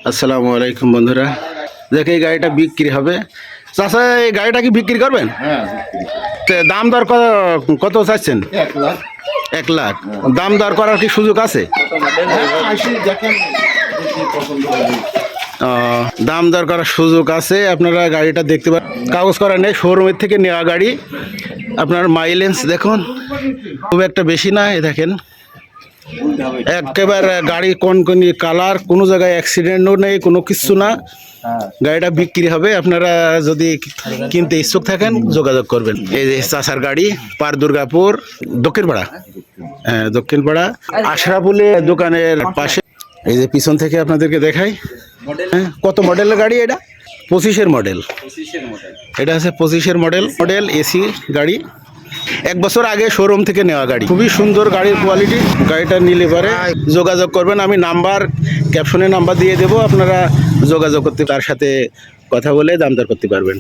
আসসালামু আলাইকুম বন্ধুরা, দেখে এই গাড়িটা বিক্রি হবে। চাচা, এই গাড়িটা কি বিক্রি করবেন? তো দাম দর কত চাচ্ছেন? 1,00,000 1,00,000। দাম দর করার কি সুযোগ আছে? দাম দর করার সুযোগ আছে। আপনারা গাড়িটা দেখতে পারেন, কাগজ করা নেই, শোরুমের থেকে নেওয়া গাড়ি। আপনার মাইলেজ দেখুন, খুব একটা বেশি না। এই দেখেন একেবারে গাড়ি কোন কালার, কোনো জায়গায় অ্যাক্সিডেন্টও নেই, কোনো কিছু না। গাড়িটা বিক্রি হবে। আপনারা যদি কিনতে ইচ্ছুক থাকেন যোগাযোগ করবেন। এই যে চাষার গাড়ি, পার দুর্গাপুর, দক্ষিণপাড়া। হ্যাঁ, দক্ষিণপাড়া আশরাফুলের দোকানের পাশে। এই যে পিছন থেকে আপনাদেরকে দেখাই। হ্যাঁ, কত মডেলের গাড়ি এটা? 25-এর মডেল। এটা আছে 25-এর মডেল এসি গাড়ি। 1 বছর আগে শোরুম থেকে নেওয়া গাড়ি। খুবই সুন্দর গাড়ির কোয়ালিটি। গাড়িটা নিলে পরে যোগাযোগ করবেন। আমি ক্যাপশনে নাম্বার দিয়ে দেবো, আপনারা যোগাযোগ করতে, তার সাথে কথা বলে দাম দর করতে পারবেন।